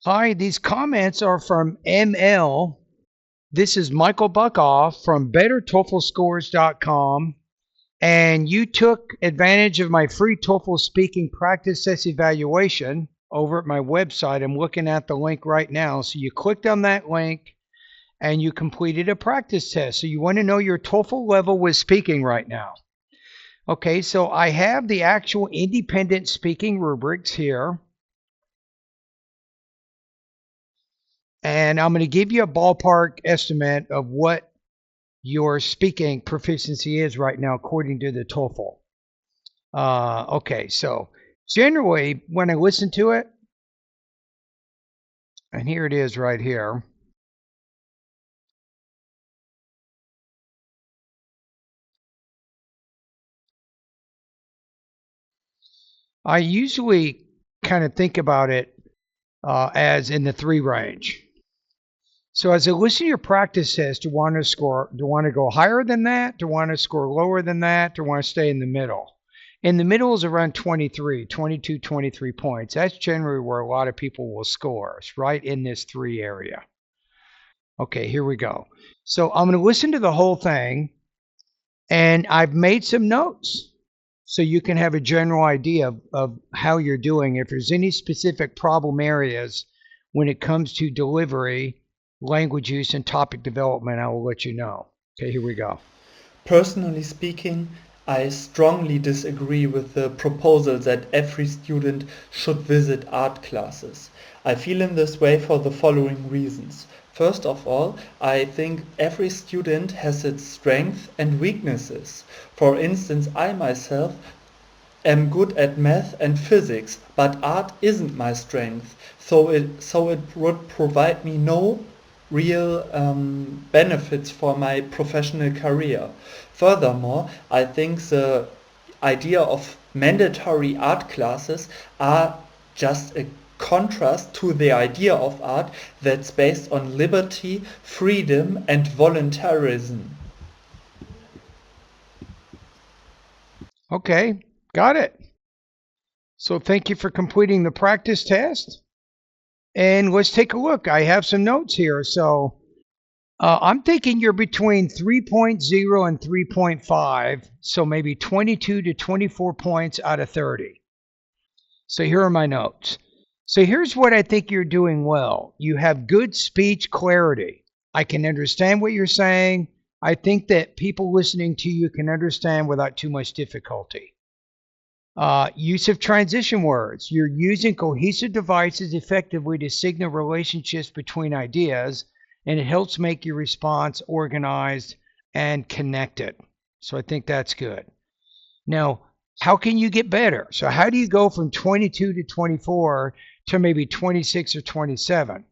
Hi, these comments are from ML. This is Michael Buckhoff from BetterTOEFLScores.com, and you took advantage of my free TOEFL speaking practice test evaluation over at my website. I'm looking at the link right now. So you clicked on that link and you completed a practice test. So you want to know your TOEFL level with speaking right now. Okay, so I have the actual independent speaking rubrics here. And I'm going to give you a ballpark estimate of what your speaking proficiency is right now according to the TOEFL. Okay, so generally when I listen to it, and here it is right here. I usually kind of think about it as in the 3 range. So as I listen to your practice test, do you want to go higher than that? Do you want to score lower than that? Do you want to stay in the middle? In the middle is around 22, 23 points. That's generally where a lot of people will score. It's right in this 3 area. Okay, here we go. So I'm going to listen to the whole thing, and I've made some notes so you can have a general idea of how you're doing. If there's any specific problem areas when it comes to delivery, language use, and topic development, I will let you know. Okay, here we go. Personally speaking, I strongly disagree with the proposal that every student should visit art classes. I feel in this way for the following reasons. First of all, I think every student has its strengths and weaknesses. For instance, I myself am good at math and physics, but art isn't my strength, so it would provide me no real benefits for my professional career. Furthermore, I think the idea of mandatory art classes are just a contrast to the idea of art that's based on liberty, freedom, and voluntarism. Okay, got it. So thank you for completing the practice test. And let's take a look. I have some notes here. So I'm thinking you're between 3.0 and 3.5. So maybe 22 to 24 points out of 30. So here are my notes. So here's what I think you're doing well. You have good speech clarity. I can understand what you're saying. I think that people listening to you can understand without too much difficulty. Use of transition words. You're using cohesive devices effectively to signal relationships between ideas, and it helps make your response organized and connected. So I think that's good. Now, how can you get better? So how do you go from 22 to 24 to maybe 26 or 27?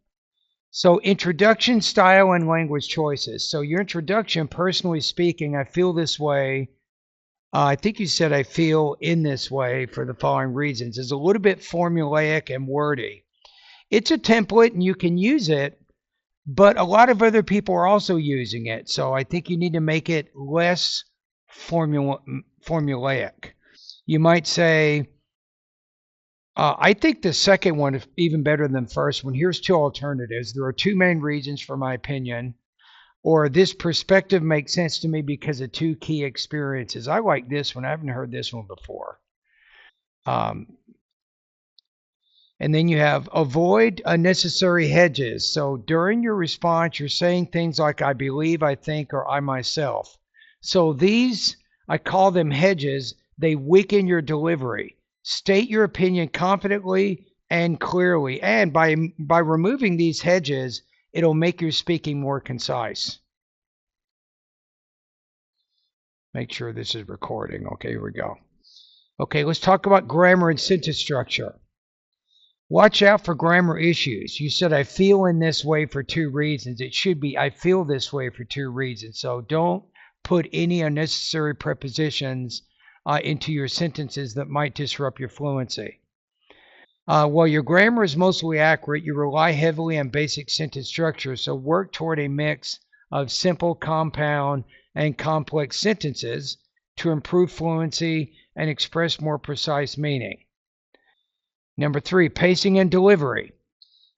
So introduction, style, and language choices. So your introduction, personally speaking, I feel this way. I think you said I feel in this way for the following reasons. It's a little bit formulaic and wordy. It's a template and you can use it, but a lot of other people are also using it. So I think you need to make it less formulaic. You might say, I think the second one is even better than the first one. Here's 2 alternatives. There are 2 main reasons for my opinion. Or this perspective makes sense to me because of 2 key experiences. I like this one. I haven't heard this one before. And then you have avoid unnecessary hedges. So during your response, you're saying things like I believe, I think, or I myself. So these, I call them hedges. They weaken your delivery. State your opinion confidently and clearly. And by removing these hedges, it'll make your speaking more concise. Make sure this is recording. Okay, here we go. Okay, let's talk about grammar and sentence structure. Watch out for grammar issues. You said I feel in this way for 2 reasons. It should be I feel this way for 2 reasons. So don't put any unnecessary prepositions into your sentences that might disrupt your fluency. While your grammar is mostly accurate, you rely heavily on basic sentence structure, so work toward a mix of simple, compound, and complex sentences to improve fluency and express more precise meaning. Number 3, pacing and delivery.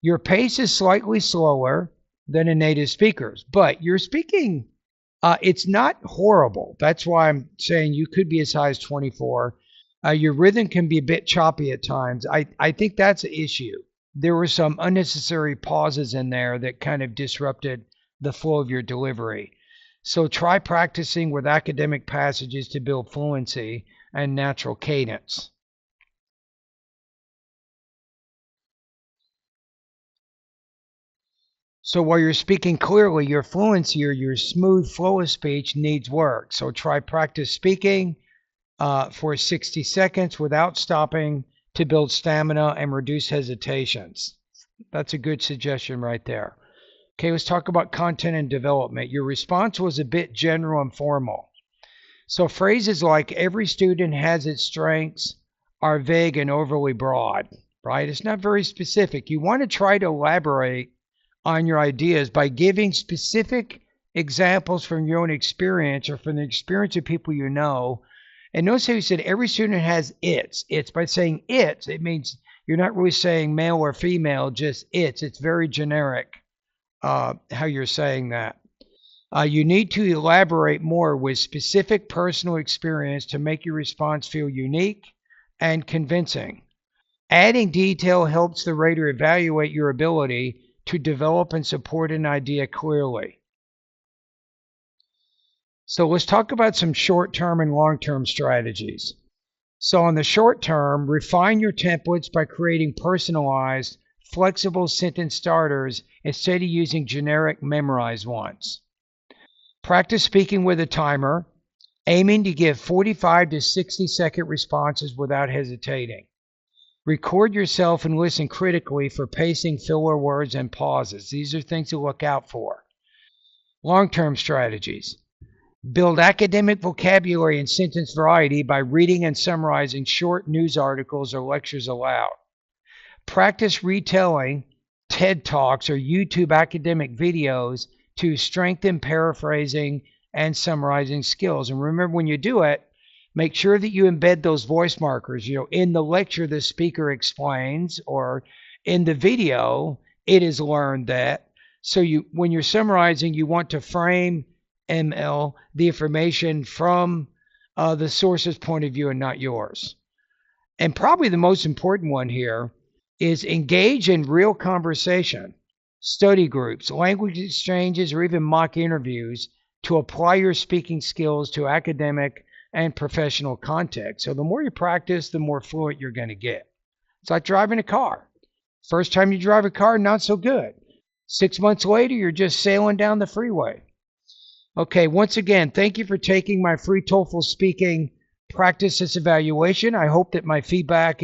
Your pace is slightly slower than a native speaker's, but your speaking, it's not horrible. That's why I'm saying you could be as high as 24. Your rhythm can be a bit choppy at times. I think that's an issue. There were some unnecessary pauses in there that kind of disrupted the flow of your delivery. So try practicing with academic passages to build fluency and natural cadence. So while you're speaking clearly, your fluency or your smooth flow of speech needs work. So try practice speaking for 60 seconds without stopping to build stamina and reduce hesitations. That's a good suggestion right there. Okay, let's talk about content and development. Your response was a bit general and formal. So phrases like every student has its strengths are vague and overly broad, right? It's not very specific. You want to try to elaborate on your ideas by giving specific examples from your own experience or from the experience of people you know. And notice how you said every student has its. It's by saying its, it means you're not really saying male or female, just its. It's very generic how you're saying that. You need to elaborate more with specific personal experience to make your response feel unique and convincing. Adding detail helps the reader evaluate your ability to develop and support an idea clearly. So let's talk about some short-term and long-term strategies. So in the short term, refine your templates by creating personalized, flexible sentence starters instead of using generic memorized ones. Practice speaking with a timer, aiming to give 45 to 60-second responses without hesitating. Record yourself and listen critically for pacing, filler words, and pauses. These are things to look out for. Long-term strategies. Build academic vocabulary and sentence variety by reading and summarizing short news articles or lectures aloud. Practice retelling TED Talks or YouTube academic videos to strengthen paraphrasing and summarizing skills. And remember, when you do it, make sure that you embed those voice markers. In the lecture, the speaker explains, or in the video, it is learned that. So when you're summarizing, you want to frame ML the information from the source's point of view and not yours. And probably the most important one here is engage in real conversation, study groups, language exchanges, or even mock interviews to apply your speaking skills to academic and professional context. So the more you practice, the more fluent you're going to get. It's like driving a car. First time you drive a car, not so good. 6 months later, you're just sailing down the freeway. Okay, once again, thank you for taking my free TOEFL speaking practice evaluation. I hope that my feedback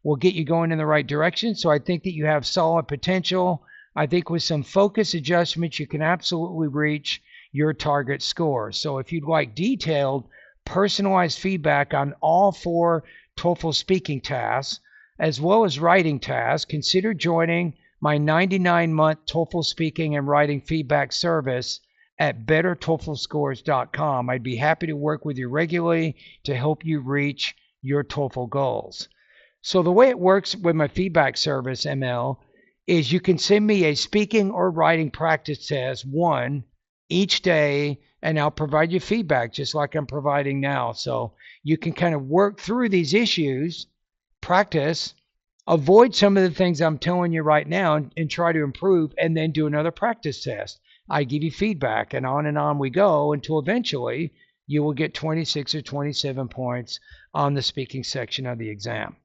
will get you going in the right direction. So I think that you have solid potential. I think with some focus adjustments, you can absolutely reach your target score. So if you'd like detailed, personalized feedback on all 4 TOEFL speaking tasks, as well as writing tasks, consider joining my 99-month TOEFL speaking and writing feedback service at bettertoeflscores.com. I'd be happy to work with you regularly to help you reach your TOEFL goals. So the way it works with my feedback service, ML, is you can send me a speaking or writing practice test, one, each day, and I'll provide you feedback just like I'm providing now. So you can kind of work through these issues, practice, avoid some of the things I'm telling you right now and try to improve, and then do another practice test. I give you feedback, and on we go until eventually you will get 26 or 27 points on the speaking section of the exam.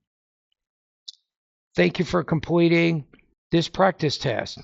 Thank you for completing this practice test.